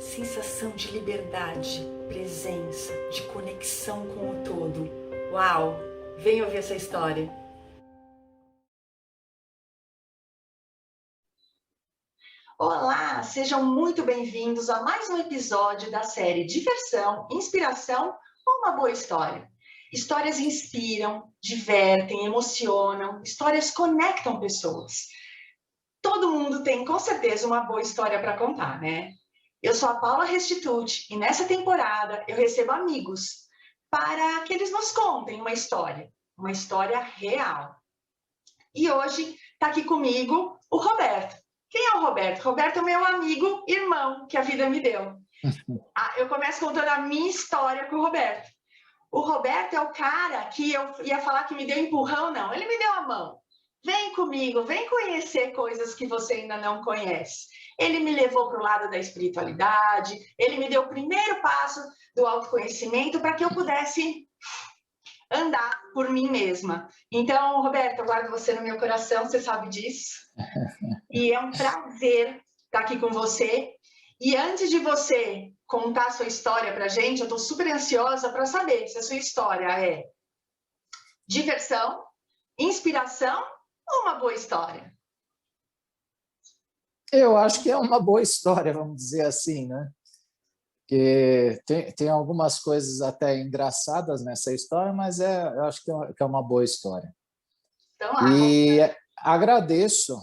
sensação de liberdade, presença, de conexão com o todo. Uau! Vem ouvir essa história. Olá, sejam muito bem-vindos a mais um episódio da série Diversão, Inspiração ou uma boa história. Histórias inspiram, divertem, emocionam, histórias conectam pessoas. Todo mundo tem, com certeza, uma boa história para contar, né? Eu sou a Paula Restituti e nessa temporada eu recebo amigos para que eles nos contem uma história real. E hoje está aqui comigo o Roberto. Quem é o Roberto? Roberto é meu amigo, irmão, que a vida me deu. Eu começo contando a minha história com o Roberto. O Roberto é o cara que eu ia falar que me deu empurrão, não. Ele me deu a mão. Vem comigo, vem conhecer coisas que você ainda não conhece. Ele me levou para o lado da espiritualidade, ele me deu o primeiro passo do autoconhecimento para que eu pudesse andar por mim mesma. Então, Roberto, eu guardo você no meu coração, você sabe disso. E é um prazer estar aqui com você. E antes de você contar a sua história para a gente, eu estou super ansiosa para saber se a sua história é diversão, inspiração ou uma boa história? Eu acho que é uma boa história, vamos dizer assim, né? Que tem algumas coisas até engraçadas nessa história, mas eu acho que é uma boa história. Então, E agradeço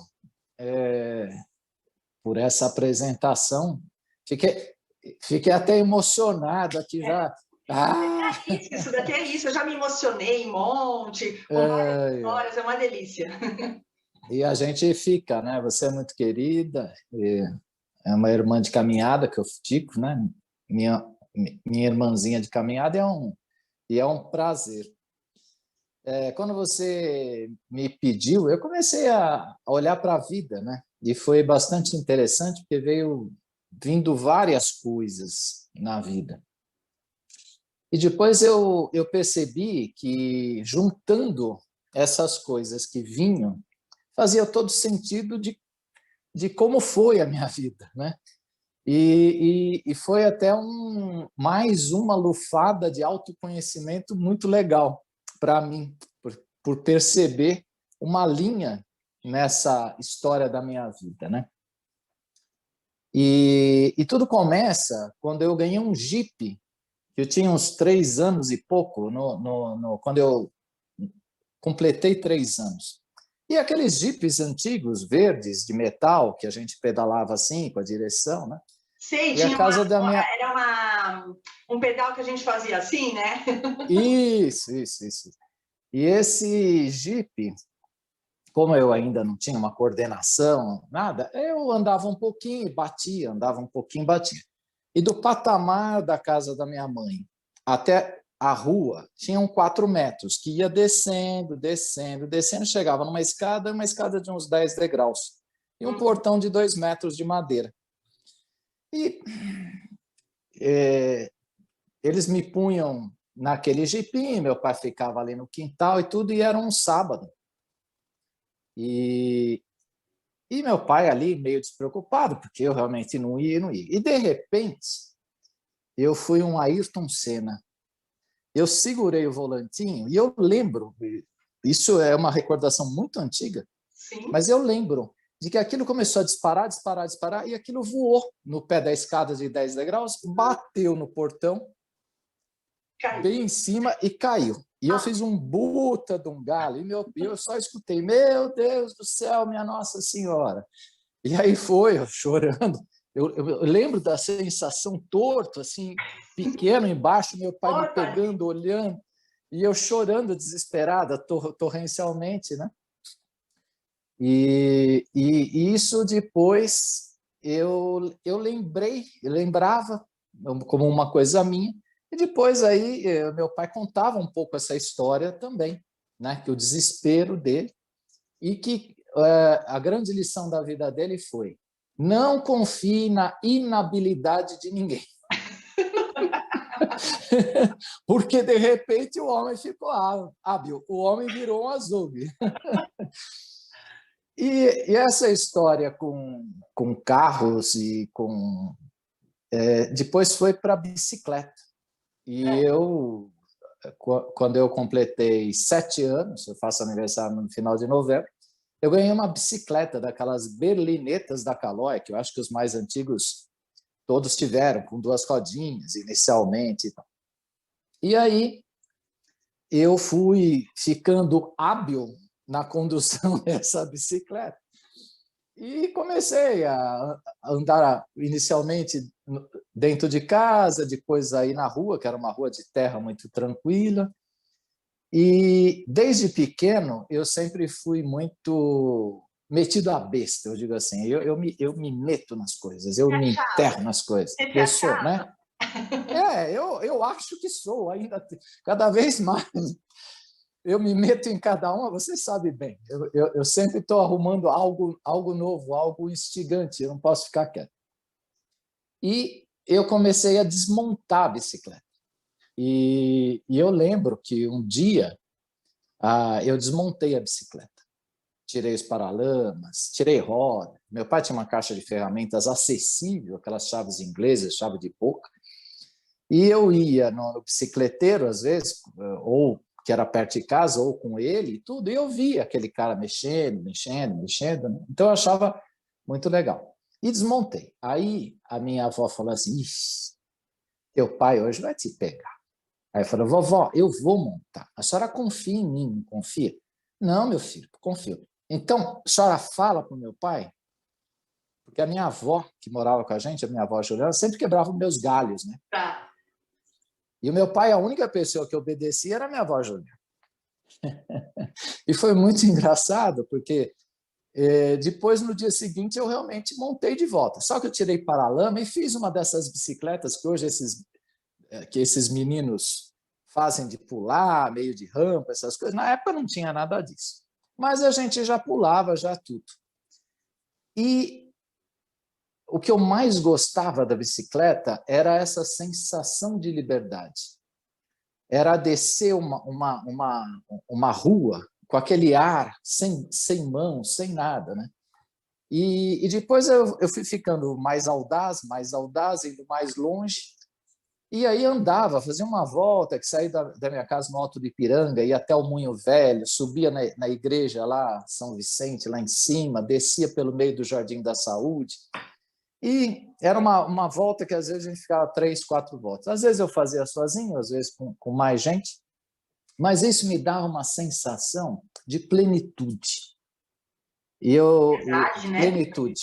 por essa apresentação. Fiquei até emocionado aqui já. Isso daqui é isso. Eu já me emocionei um monte, com várias histórias, é uma delícia. E a gente fica, né? Você é muito querida, é uma irmã de caminhada que eu digo, né? Minha irmãzinha de caminhada é um prazer. Quando você me pediu, eu comecei a olhar para a vida, né? E foi bastante interessante, porque vindo várias coisas na vida. E depois eu percebi que, juntando essas coisas que vinham, fazia todo sentido de como foi a minha vida, né? E foi até mais uma lufada de autoconhecimento muito legal para mim, por perceber uma linha nessa história da minha vida, né? E tudo começa quando eu ganhei um Jeep. Eu tinha uns 3 anos e pouco, quando eu completei 3 anos. E aqueles jipes antigos, verdes, de metal, que a gente pedalava assim, com a direção, né? Sei, E a casa da minha... era um pedal que a gente fazia assim, né? Isso. E esse Jeep, como eu ainda não tinha uma coordenação, nada, eu andava um pouquinho e batia, andava um pouquinho e batia. E do patamar da casa da minha mãe até a rua, tinham 4 metros, que ia descendo, chegava numa escada de uns 10 degraus, e um portão de 2 metros de madeira. E eles me punham naquele jipinho, meu pai ficava ali no quintal e tudo, e era um sábado. E meu pai ali meio despreocupado, porque eu realmente não ia. E de repente, eu fui um Ayrton Senna. Eu segurei o volantinho e eu lembro, isso é uma recordação muito antiga, Sim. mas eu lembro de que aquilo começou a disparar, e aquilo voou no pé da escada de 10 degraus, bateu no portão, bem em cima e caiu. E eu fiz um buta de um galo, e eu só escutei, meu Deus do céu, minha Nossa Senhora. E aí foi, eu chorando. Eu lembro da sensação torto, assim, pequeno embaixo, meu pai me pegando, olhando, e eu chorando desesperada, torrencialmente, né? E isso depois eu lembrava como uma coisa minha, e depois aí meu pai contava um pouco essa história também, né? Que o desespero dele, e que a grande lição da vida dele foi: não confie na inabilidade de ninguém. Porque, de repente, o homem ficou hábil, o homem virou um azougue. E essa história com carros e com depois foi para a bicicleta. E quando eu completei 7 anos, eu faço aniversário no final de novembro, eu ganhei uma bicicleta daquelas berlinetas da Caloi, que eu acho que os mais antigos todos tiveram, com 2 rodinhas inicialmente. E aí eu fui ficando hábil na condução dessa bicicleta. E comecei a andar inicialmente dentro de casa, depois aí na rua, que era uma rua de terra muito tranquila. E desde pequeno eu sempre fui muito metido à besta, eu digo assim. Eu me meto nas coisas, eu me enterro nas coisas. Eu sou, né? Eu acho que sou ainda, cada vez mais. Eu me meto em cada uma, você sabe bem. Eu sempre estou arrumando algo novo, algo instigante, eu não posso ficar quieto. E eu comecei a desmontar a bicicleta. E eu lembro que um dia eu desmontei a bicicleta. Tirei os paralamas, tirei roda. Meu pai tinha uma caixa de ferramentas acessível, aquelas chaves inglesas, chave de boca. E eu ia no bicicleteiro, às vezes, ou que era perto de casa, ou com ele, e tudo, e eu via aquele cara mexendo. Né? Então, eu achava muito legal. E desmontei. Aí, a minha avó falou assim, teu pai hoje vai te pegar. Aí eu falei, vovó, eu vou montar. A senhora confia em mim, não confia? Não, meu filho, confio. Então, a senhora fala para o meu pai, porque a minha avó, que morava com a gente, a minha avó Juliana, sempre quebrava os meus galhos, né? Tá. E o meu pai, a única pessoa que obedecia era a minha avó Juliana. E foi muito engraçado, porque depois, no dia seguinte, eu realmente montei de volta. Só que eu tirei paralama e fiz uma dessas bicicletas que hoje esses meninos fazem de pular, meio de rampa, essas coisas. Na época não tinha nada disso. Mas a gente já pulava, já tudo. E o que eu mais gostava da bicicleta era essa sensação de liberdade. Era descer uma rua com aquele ar, sem mãos, sem nada, né? E depois eu fui ficando mais audaz, indo mais longe, e aí andava, fazia uma volta, que saía da minha casa no Alto de Ipiranga, ia até o Moinho Velho, subia na igreja lá, São Vicente, lá em cima, descia pelo meio do Jardim da Saúde, e era uma volta que às vezes a gente ficava 3, 4 voltas. Às vezes eu fazia sozinho, às vezes com mais gente, mas isso me dava uma sensação de plenitude. Verdade, né? Plenitude,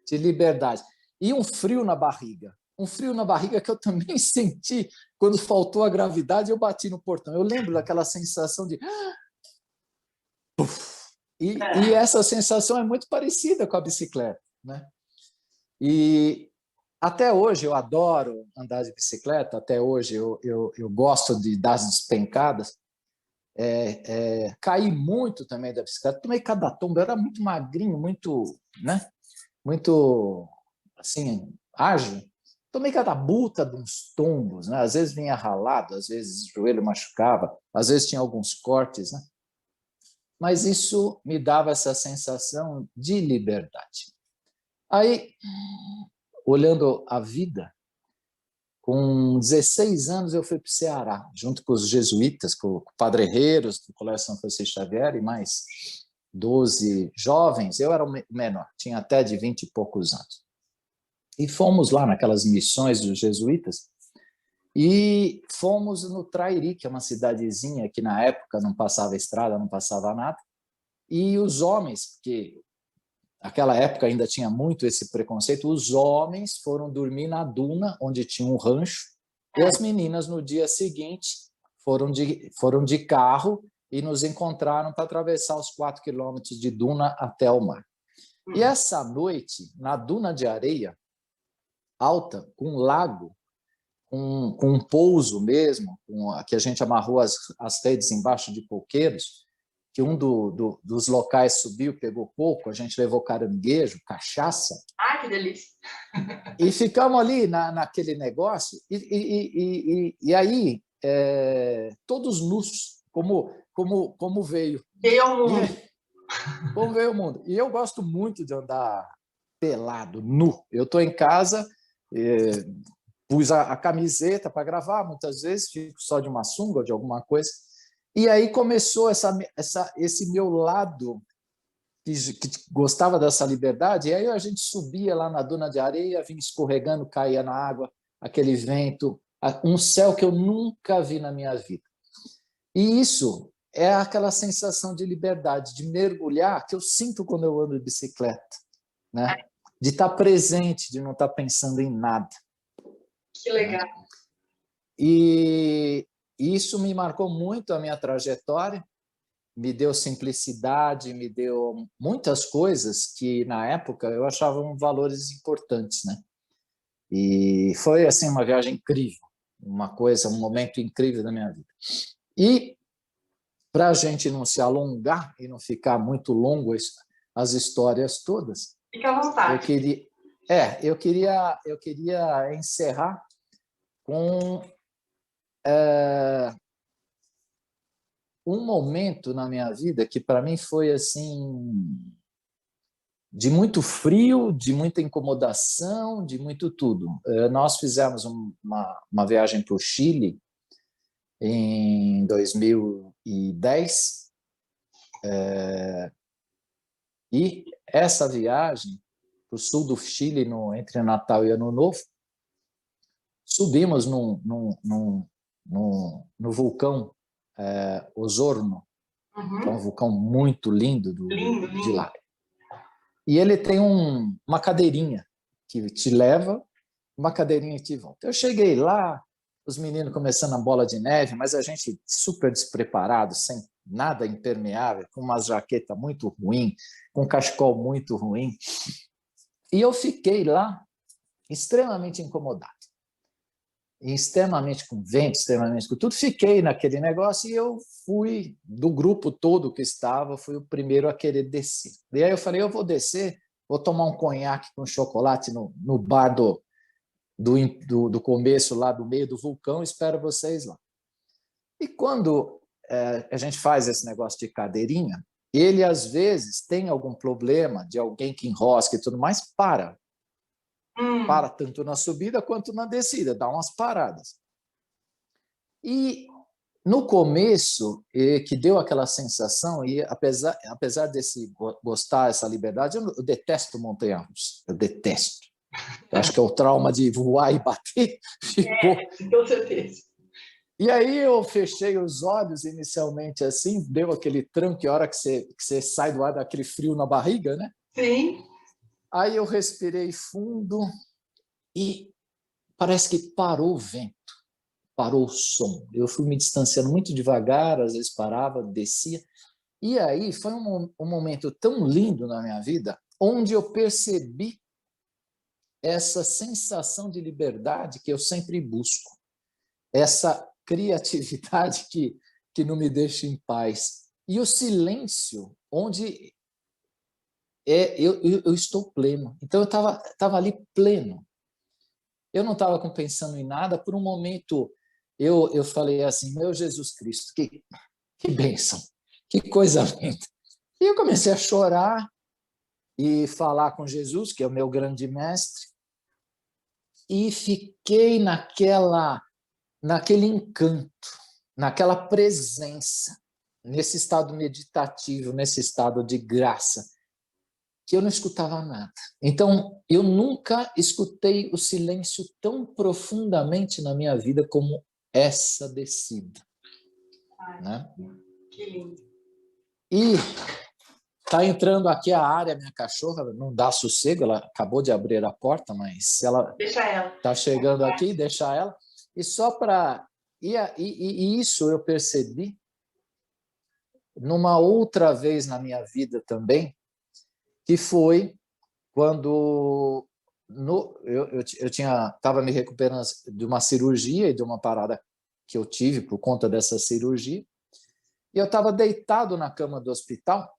de liberdade. E um frio na barriga. Um frio na barriga que eu também senti quando faltou a gravidade, eu bati no portão. Eu lembro daquela sensação de... E essa sensação é muito parecida com a bicicleta, né? E até hoje eu adoro andar de bicicleta, até hoje eu gosto de dar as despencadas. Caí muito também da bicicleta, tomei cada tombo, eu era muito magrinho, muito, né? Muito, assim, ágil. Tomei cada buta de uns tombos, né? Às vezes vinha ralado, às vezes o joelho machucava, às vezes tinha alguns cortes, né? Mas isso me dava essa sensação de liberdade. Aí, olhando a vida, com 16 anos eu fui para o Ceará, junto com os jesuítas, com o Padre Herreiros, do Colégio São Francisco Xavier, e mais 12 jovens. Eu era o menor, tinha até de 20 e poucos anos. E fomos lá naquelas missões dos jesuítas, e fomos no Trairi, que é uma cidadezinha que na época não passava estrada, não passava nada, e os homens, porque naquela época ainda tinha muito esse preconceito, os homens foram dormir na duna, onde tinha um rancho, e as meninas, no dia seguinte, foram de carro e nos encontraram para atravessar os 4 quilômetros de duna até o mar. E essa noite, na duna de areia alta, com um lago, com um pouso mesmo, que a gente amarrou as redes embaixo de coqueiros, que um dos locais subiu, pegou coco, a gente levou caranguejo, cachaça. Ai, que delícia! E ficamos ali naquele negócio, e aí, todos nus, como veio. Veio ao mundo. Como veio o mundo. E eu gosto muito de andar pelado, nu. Eu estou em casa, Pus a camiseta para gravar, muitas vezes fico só de uma sunga ou de alguma coisa. E aí começou esse meu lado que gostava dessa liberdade, e aí a gente subia lá na duna de areia, vinha escorregando, caía na água, aquele vento, um céu que eu nunca vi na minha vida. E isso é aquela sensação de liberdade, de mergulhar, que eu sinto quando eu ando de bicicleta, né? De estar presente, de não estar pensando em nada. Que legal. Né? E isso me marcou muito a minha trajetória, me deu simplicidade, me deu muitas coisas que, na época, eu achava valores importantes, né? E foi, assim, uma viagem incrível, um momento incrível da minha vida. E, para a gente não se alongar e não ficar muito longo as histórias todas, fica à vontade. Eu queria encerrar com um momento na minha vida que, para mim, foi assim de muito frio, de muita incomodação, de muito tudo. Nós fizemos uma viagem para o Chile em 2010, e essa viagem para o sul do Chile, entre Natal e Ano Novo, subimos no vulcão Osorno, que é um vulcão muito lindo de lá. E ele tem uma cadeirinha que te leva, uma cadeirinha que te volta. Eu cheguei lá, os meninos começando a bola de neve, mas a gente super despreparado, sem nada impermeável, com uma jaqueta muito ruim, com um cachecol muito ruim. E eu fiquei lá extremamente incomodado. Extremamente com vento, extremamente com tudo. Fiquei naquele negócio e eu fui, do grupo todo que estava, fui o primeiro a querer descer. E aí eu falei, eu vou descer, vou tomar um conhaque com chocolate no bar do começo, lá do meio do vulcão, espero vocês lá. E quando a gente faz esse negócio de cadeirinha, ele às vezes tem algum problema de alguém que enrosca e tudo mais, para tanto na subida quanto na descida, dá umas paradas. E no começo, que deu aquela sensação, e apesar desse gostar dessa liberdade, eu detesto montanha-russa, eu detesto. Eu acho que é o trauma de voar e bater ficou. Com certeza. E aí eu fechei os olhos inicialmente assim, deu aquele tranco, a hora que você sai do ar, daquele frio na barriga, né? Sim. Aí eu respirei fundo e parece que parou o vento, parou o som. Eu fui me distanciando muito devagar, às vezes parava, descia. E aí foi um momento tão lindo na minha vida, onde eu percebi essa sensação de liberdade que eu sempre busco, essa criatividade que não me deixa em paz, e o silêncio, onde eu estou pleno. Então, eu estava ali pleno. Eu não estava pensando em nada. Por um momento, eu falei assim, meu Jesus Cristo, que bênção, que coisa linda. E eu comecei a chorar e falar com Jesus, que é o meu grande mestre, e fiquei naquele encanto, naquela presença, nesse estado meditativo, nesse estado de graça, que eu não escutava nada. Então, eu nunca escutei o silêncio tão profundamente na minha vida como essa descida. Ai, né? Que lindo. E está entrando aqui a área, minha cachorra não dá sossego, ela acabou de abrir a porta, mas se ela está chegando aqui, deixa ela. E só para... E isso eu percebi numa outra vez na minha vida também, que foi quando eu estava me recuperando de uma cirurgia e de uma parada que eu tive por conta dessa cirurgia, e eu estava deitado na cama do hospital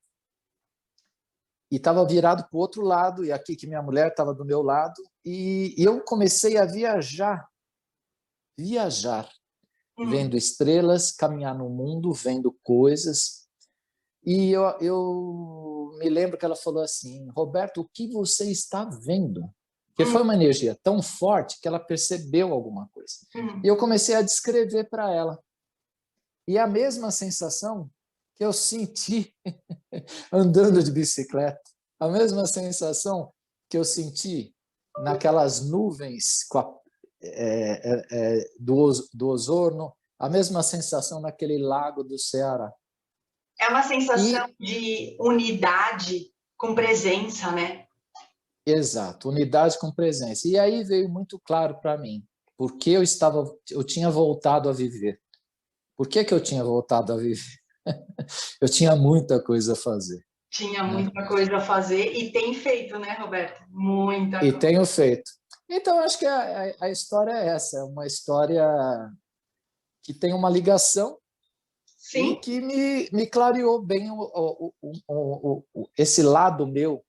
e estava virado para o outro lado, e aqui que minha mulher estava do meu lado, e eu comecei a viajar, vendo estrelas, caminhar no mundo, vendo coisas. E eu me lembro que ela falou assim, Roberto, o que você está vendo? Porque foi uma energia tão forte que ela percebeu alguma coisa. E eu comecei a descrever para ela. E a mesma sensação que eu senti andando de bicicleta, a mesma sensação que eu senti naquelas nuvens do ozono, a mesma sensação naquele lago do Ceará. É uma sensação de unidade com presença, né? Exato, unidade com presença. E aí veio muito claro para mim, porque eu tinha voltado a viver. Por que eu tinha voltado a viver? Eu tinha muita coisa a fazer. Tinha Né? muita coisa a fazer e tem feito, né, Roberto? Muita E coisa. tenho feito. Então, acho que a história é essa, é uma história que tem uma ligação e Sim, que me clareou bem esse lado meu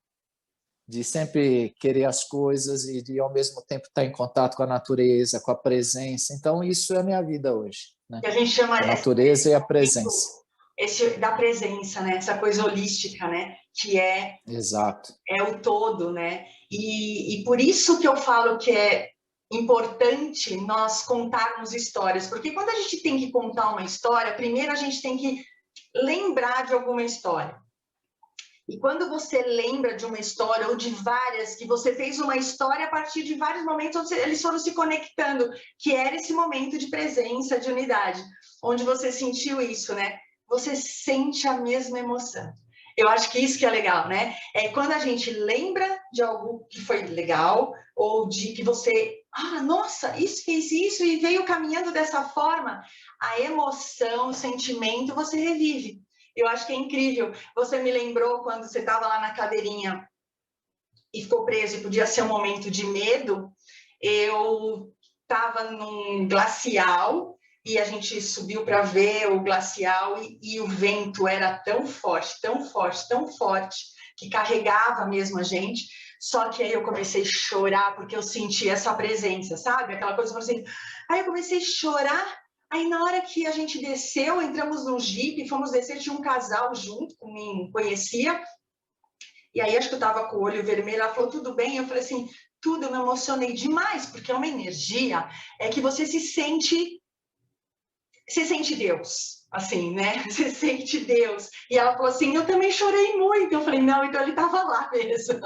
de sempre querer as coisas e de, ao mesmo tempo, estar em contato com a natureza, com a presença. Então, isso é a minha vida hoje, né? que a gente chama A natureza e a presença. esse da presença, né? Essa coisa holística, né? Que Exato. é o todo, né? E por isso que eu falo que é importante nós contarmos histórias, porque quando a gente tem que contar uma história, primeiro a gente tem que lembrar de alguma história. E quando você lembra de uma história ou de várias, que você fez uma história a partir de vários momentos onde eles foram se conectando, que era esse momento de presença, de unidade, onde você sentiu isso, né? Você sente a mesma emoção. Eu acho que isso que é legal, né? É quando a gente lembra de algo que foi legal, ou de que você, nossa, isso fez isso e veio caminhando dessa forma, a emoção, o sentimento, você revive. Eu acho que é incrível. Você me lembrou quando você estava lá na cadeirinha e ficou preso e podia ser um momento de medo. Eu estava num glacial e a gente subiu para ver o glacial e o vento era tão forte, tão forte, tão forte, que carregava mesmo a gente. Só que aí eu comecei a chorar porque eu senti essa presença, sabe? Aquela coisa assim. Aí eu comecei a chorar. Aí na hora que a gente desceu, entramos num jipe, fomos descer, tinha um casal junto, que me conhecia, e aí acho que eu estava com o olho vermelho, ela falou, tudo bem? Eu falei assim, tudo, eu me emocionei demais, porque é uma energia, é que você se sente Deus, assim, né? Você sente Deus. E ela falou assim, eu também chorei muito. Eu falei, não, então ele estava lá mesmo.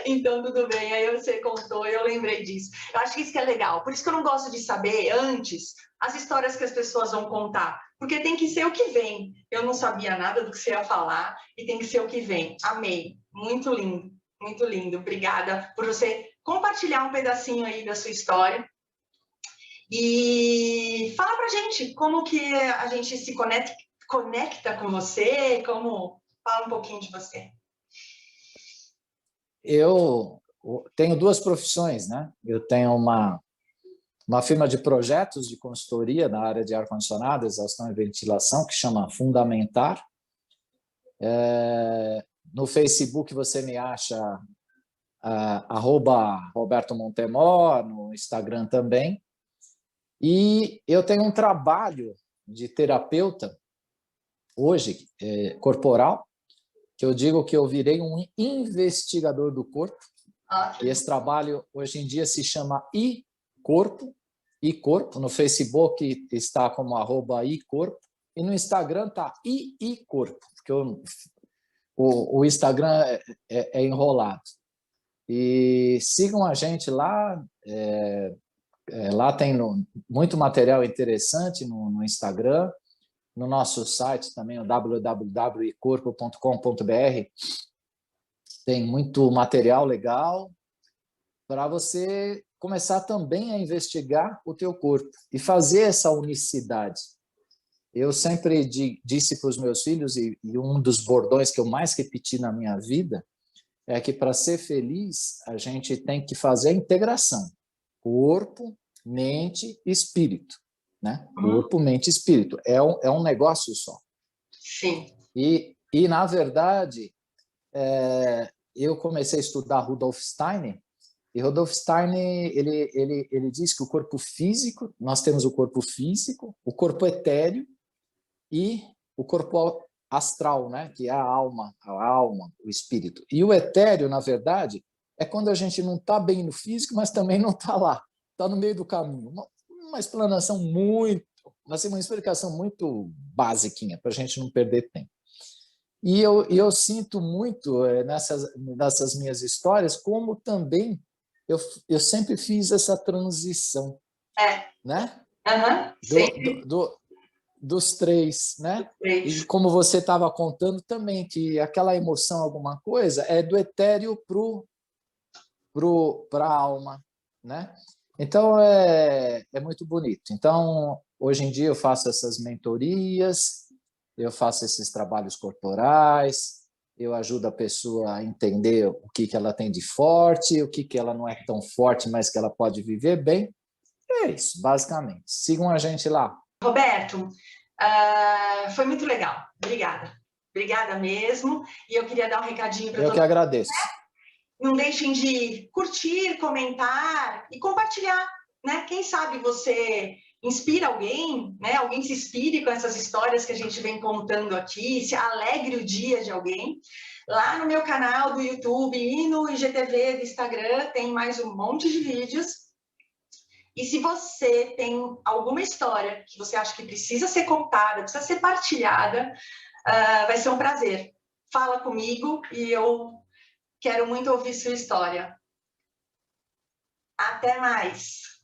Então, tudo bem. Aí você contou e eu lembrei disso. Eu acho que isso que é legal. Por isso que eu não gosto de saber antes as histórias que as pessoas vão contar. Porque tem que ser o que vem. Eu não sabia nada do que você ia falar e tem que ser o que vem. Amei. Muito lindo. Muito lindo. Obrigada por você compartilhar um pedacinho aí da sua história. E fala pra gente como que a gente se conecta com você, como... Fala um pouquinho de você. Eu tenho duas profissões, né? Eu tenho uma firma de projetos de consultoria na área de ar-condicionado, exaustão e ventilação, que chama Fundamentar. No Facebook você me acha @Roberto Montemor, no Instagram também. E eu tenho um trabalho de terapeuta, hoje, corporal, que eu digo que eu virei um investigador do corpo. E esse trabalho, hoje em dia, se chama iCorpo. iCorpo. No Facebook está como @iCorpo. E no Instagram está iCorpo, porque o Instagram é enrolado. E sigam a gente lá. Lá tem muito material interessante no Instagram. No nosso site também, o www.icorpo.com.br, tem muito material legal para você começar também a investigar o teu corpo e fazer essa unicidade. Eu sempre disse para os meus filhos, e um dos bordões que eu mais repeti na minha vida, é que para ser feliz, a gente tem que fazer a integração. Corpo, mente e espírito. Né? Corpo, mente e espírito. É um negócio só. Sim. E na verdade, eu comecei a estudar Rudolf Steiner, e Rudolf Steiner ele diz que o corpo físico, nós temos o corpo físico, o corpo etéreo e o corpo astral, né? Que é a alma, o espírito. E o etéreo, na verdade, é quando a gente não está bem no físico, mas também não está lá, está no meio do caminho. Uma explanação muito, assim, uma explicação muito basiquinha, para a gente não perder tempo. E eu sinto muito nessas minhas histórias, como também eu sempre fiz essa transição, né? Uhum, sempre. Dos três, né? E Três. como você estava contando também, que aquela emoção, alguma coisa, é do etéreo para a alma, né? Então, é muito bonito. Então, hoje em dia eu faço essas mentorias, eu faço esses trabalhos corporais, eu ajudo a pessoa a entender o que ela tem de forte, o que ela não é tão forte, mas que ela pode viver bem. É isso, basicamente. Sigam a gente lá. Roberto, foi muito legal. Obrigada. Obrigada mesmo. E eu queria dar um recadinho para Eu todo que mundo. agradeço. Não deixem de curtir, comentar e compartilhar, né? Quem sabe você inspira alguém, né? Alguém se inspire com essas histórias que a gente vem contando aqui, se alegre o dia de alguém. Lá no meu canal do YouTube e no IGTV do Instagram tem mais um monte de vídeos. E se você tem alguma história que você acha que precisa ser contada, precisa ser partilhada, vai ser um prazer. Fala comigo e eu quero muito ouvir sua história. Até mais!